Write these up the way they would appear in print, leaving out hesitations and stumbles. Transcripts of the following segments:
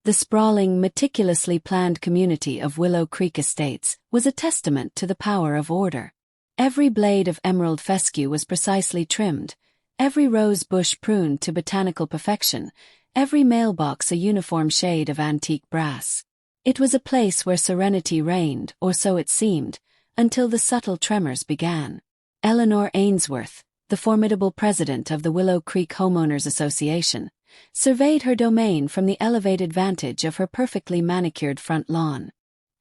The sprawling, meticulously planned community of Willow Creek Estates was a testament to the power of order. Every blade of emerald fescue was precisely trimmed, every rose bush pruned to botanical perfection, every mailbox a uniform shade of antique brass. It was a place where serenity reigned, or so it seemed, until the subtle tremors began. Eleanor Ainsworth, the formidable president of the Willow Creek Homeowners Association, surveyed her domain from the elevated vantage of her perfectly manicured front lawn.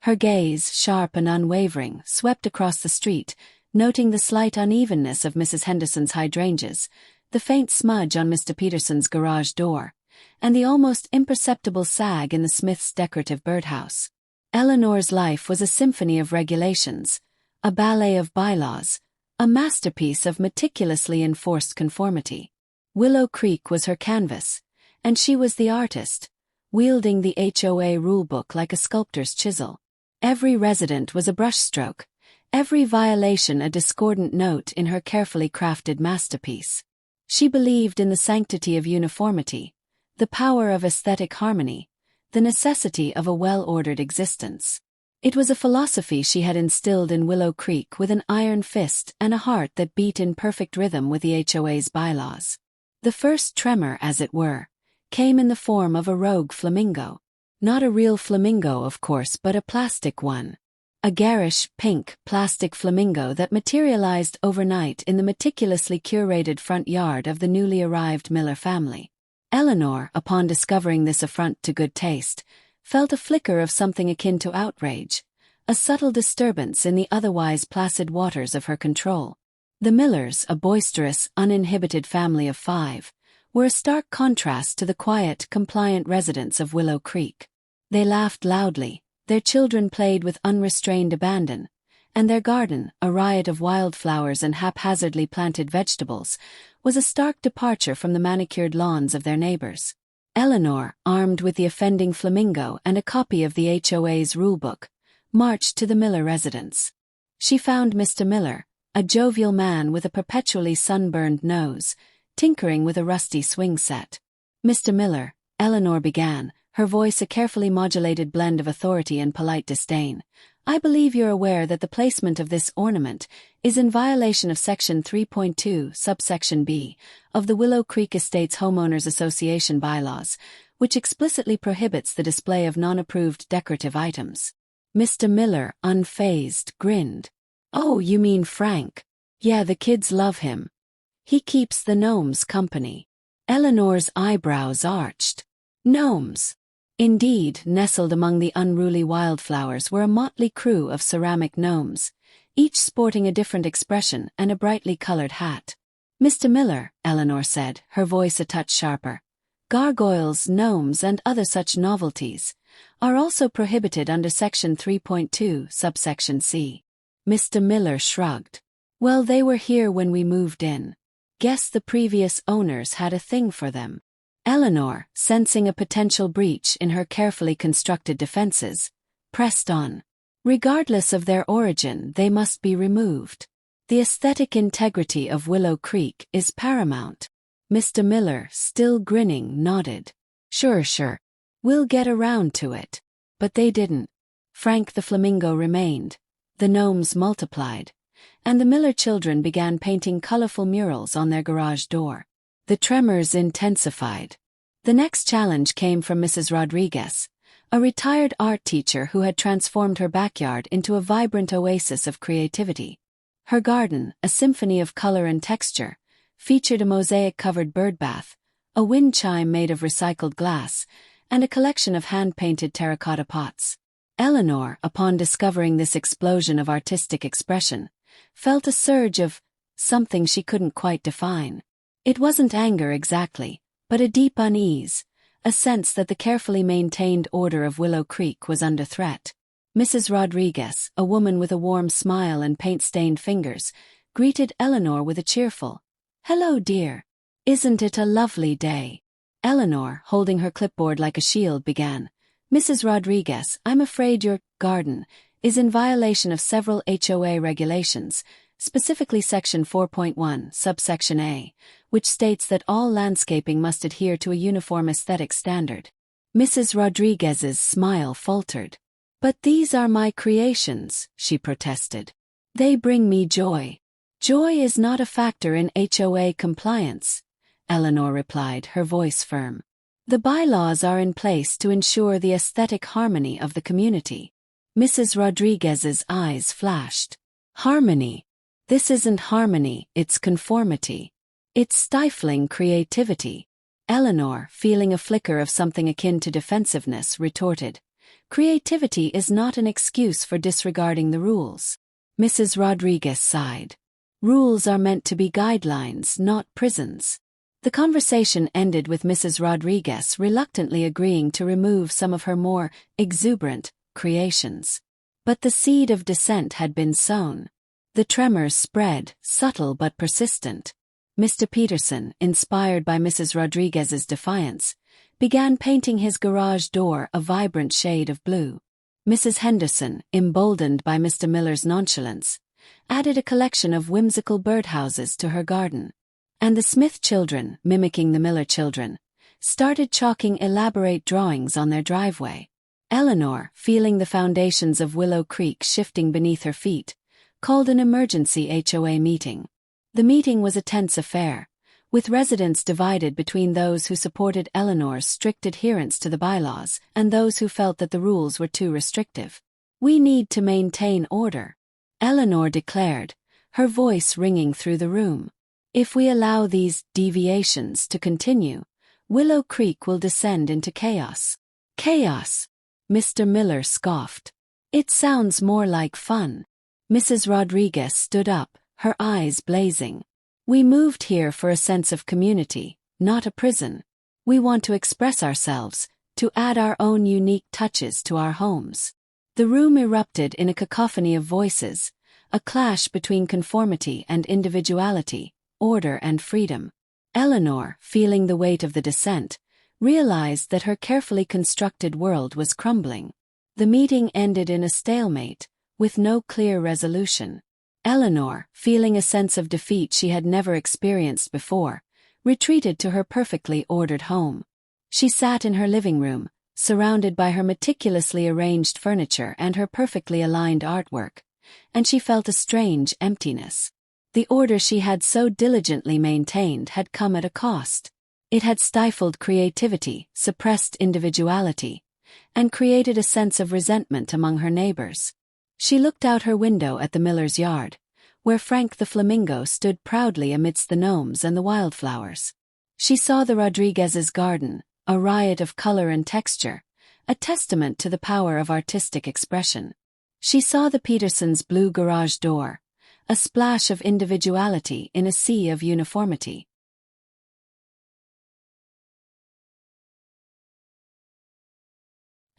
Her gaze, sharp and unwavering, swept across the street, noting the slight unevenness of Mrs. Henderson's hydrangeas, the faint smudge on Mr. Peterson's garage door, and the almost imperceptible sag in the Smiths' decorative birdhouse. Eleanor's life was a symphony of regulations, a ballet of bylaws, a masterpiece of meticulously enforced conformity. Willow Creek was her canvas, and she was the artist, wielding the HOA rulebook like a sculptor's chisel. Every resident was a brushstroke, every violation a discordant note in her carefully crafted masterpiece. She believed in the sanctity of uniformity, the power of aesthetic harmony, the necessity of a well-ordered existence. It was a philosophy she had instilled in Willow Creek with an iron fist and a heart that beat in perfect rhythm with the HOA's bylaws. The first tremor, as it were, came in the form of a rogue flamingo. Not a real flamingo, of course, but a plastic one. A garish, pink, plastic flamingo that materialized overnight in the meticulously curated front yard of the newly arrived Miller family. Eleanor, upon discovering this affront to good taste, felt a flicker of something akin to outrage, a subtle disturbance in the otherwise placid waters of her control. The Millers, a boisterous, uninhibited family of 5, were a stark contrast to the quiet, compliant residents of Willow Creek. They laughed loudly, their children played with unrestrained abandon, and their garden, a riot of wildflowers and haphazardly planted vegetables, was a stark departure from the manicured lawns of their neighbors. Eleanor, armed with the offending flamingo and a copy of the HOA's rulebook, marched to the Miller residence. She found Mr. Miller, a jovial man with a perpetually sunburned nose, tinkering with a rusty swing set. "Mr. Miller," Eleanor began, her voice a carefully modulated blend of authority and polite disdain, "I believe you're aware that the placement of this ornament is in violation of Section 3.2, subsection B, of the Willow Creek Estates Homeowners Association bylaws, which explicitly prohibits the display of non-approved decorative items." Mr. Miller, unfazed, grinned. "Oh, you mean Frank? Yeah, the kids love him. He keeps the gnomes company." Eleanor's eyebrows arched. Gnomes. Indeed, nestled among the unruly wildflowers were a motley crew of ceramic gnomes, each sporting a different expression and a brightly colored hat. "Mr. Miller," Eleanor said, her voice a touch sharper, "gargoyles, gnomes, and other such novelties are also prohibited under Section 3.2, subsection C." Mr. Miller shrugged. "Well, they were here when we moved in. Guess the previous owners had a thing for them." Eleanor, sensing a potential breach in her carefully constructed defenses, pressed on. "Regardless of their origin, they must be removed. The aesthetic integrity of Willow Creek is paramount." Mr. Miller, still grinning, nodded. Sure. We'll get around to it." But they didn't. Frank the flamingo remained, the gnomes multiplied, and the Miller children began painting colorful murals on their garage door. The tremors intensified. The next challenge came from Mrs. Rodriguez, a retired art teacher who had transformed her backyard into a vibrant oasis of creativity. Her garden, a symphony of color and texture, featured a mosaic-covered birdbath, a wind chime made of recycled glass, and a collection of hand-painted terracotta pots. Eleanor, upon discovering this explosion of artistic expression, felt a surge of something she couldn't quite define. It wasn't anger exactly, but a deep unease, a sense that the carefully maintained order of Willow Creek was under threat. Mrs. Rodriguez, a woman with a warm smile and paint-stained fingers, greeted Eleanor with a cheerful, "Hello, dear. Isn't it a lovely day?" Eleanor, holding her clipboard like a shield, began, "Mrs. Rodriguez, I'm afraid your garden is in violation of several HOA regulations, specifically Section 4.1, subsection A, which states that all landscaping must adhere to a uniform aesthetic standard." Mrs. Rodriguez's smile faltered. "But these are my creations," she protested. "They bring me joy." "Joy is not a factor in HOA compliance," Eleanor replied, her voice firm. "The bylaws are in place to ensure the aesthetic harmony of the community." Mrs. Rodriguez's eyes flashed. "Harmony? This isn't harmony, it's conformity. It's stifling creativity." Eleanor, feeling a flicker of something akin to defensiveness, retorted, "Creativity is not an excuse for disregarding the rules." Mrs. Rodriguez sighed. "Rules are meant to be guidelines, not prisons." The conversation ended with Mrs. Rodriguez reluctantly agreeing to remove some of her more exuberant creations. But the seed of dissent had been sown. The tremors spread, subtle but persistent. Mr. Peterson, inspired by Mrs. Rodriguez's defiance, began painting his garage door a vibrant shade of blue. Mrs. Henderson, emboldened by Mr. Miller's nonchalance, added a collection of whimsical birdhouses to her garden. And the Smith children, mimicking the Miller children, started chalking elaborate drawings on their driveway. Eleanor, feeling the foundations of Willow Creek shifting beneath her feet, called an emergency HOA meeting. The meeting was a tense affair, with residents divided between those who supported Eleanor's strict adherence to the bylaws and those who felt that the rules were too restrictive. "We need to maintain order," Eleanor declared, her voice ringing through the room. "If we allow these deviations to continue, Willow Creek will descend into chaos." "Chaos?" Mr. Miller scoffed. "It sounds more like fun." Mrs. Rodriguez stood up, her eyes blazing. "We moved here for a sense of community, not a prison. We want to express ourselves, to add our own unique touches to our homes." The room erupted in a cacophony of voices, a clash between conformity and individuality, order and freedom. Eleanor, feeling the weight of the dissent, realized that her carefully constructed world was crumbling. The meeting ended in a stalemate, with no clear resolution. Eleanor, feeling a sense of defeat she had never experienced before, retreated to her perfectly ordered home. She sat in her living room, surrounded by her meticulously arranged furniture and her perfectly aligned artwork, and she felt a strange emptiness. The order she had so diligently maintained had come at a cost. It had stifled creativity, suppressed individuality, and created a sense of resentment among her neighbors. She looked out her window at the Miller's yard, where Frank the Flamingo stood proudly amidst the gnomes and the wildflowers. She saw the Rodriguez's garden, a riot of color and texture, a testament to the power of artistic expression. She saw the Petersons' blue garage door, a splash of individuality in a sea of uniformity.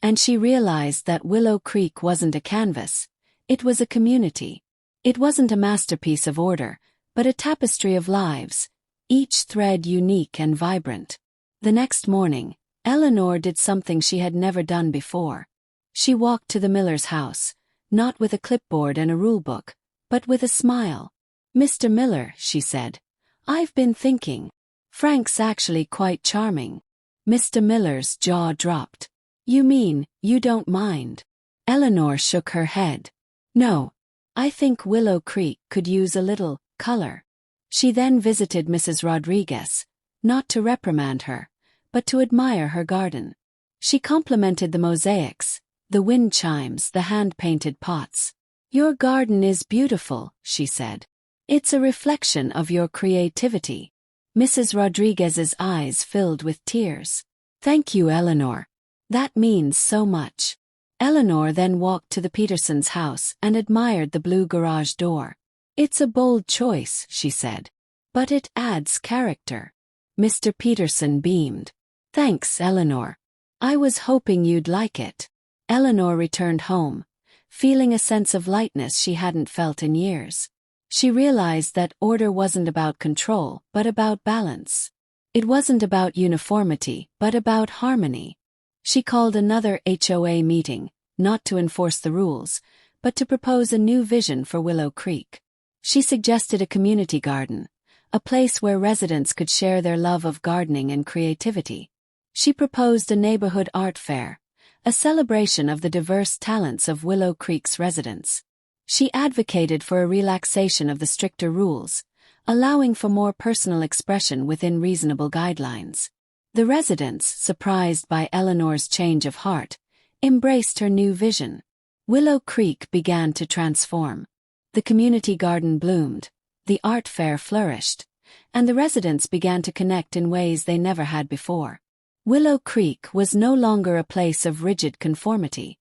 And she realized that Willow Creek wasn't a canvas, it was a community. It wasn't a masterpiece of order, but a tapestry of lives, each thread unique and vibrant. The next morning, Eleanor did something she had never done before. She walked to the Miller's house, not with a clipboard and a rulebook, but with a smile. "Mr. Miller," she said, "I've been thinking. Frank's actually quite charming." Mr. Miller's jaw dropped. "You mean, you don't mind?" Eleanor shook her head. "No. I think Willow Creek could use a little color." She then visited Mrs. Rodriguez, not to reprimand her, but to admire her garden. She complimented the mosaics, the wind chimes, the hand-painted pots. "Your garden is beautiful," she said. "It's a reflection of your creativity." Mrs. Rodriguez's eyes filled with tears. "Thank you, Eleanor. That means so much." Eleanor then walked to the Petersons' house and admired the blue garage door. "It's a bold choice," she said, "but it adds character." Mr. Peterson beamed. "Thanks, Eleanor. I was hoping you'd like it." Eleanor returned home, feeling a sense of lightness she hadn't felt in years. She realized that order wasn't about control, but about balance. It wasn't about uniformity, but about harmony. She called another HOA meeting, not to enforce the rules, but to propose a new vision for Willow Creek. She suggested a community garden, a place where residents could share their love of gardening and creativity. She proposed a neighborhood art fair, a celebration of the diverse talents of Willow Creek's residents. She advocated for a relaxation of the stricter rules, allowing for more personal expression within reasonable guidelines. The residents, surprised by Eleanor's change of heart, embraced her new vision. Willow Creek began to transform. The community garden bloomed, the art fair flourished, and the residents began to connect in ways they never had before. Willow Creek was no longer a place of rigid conformity.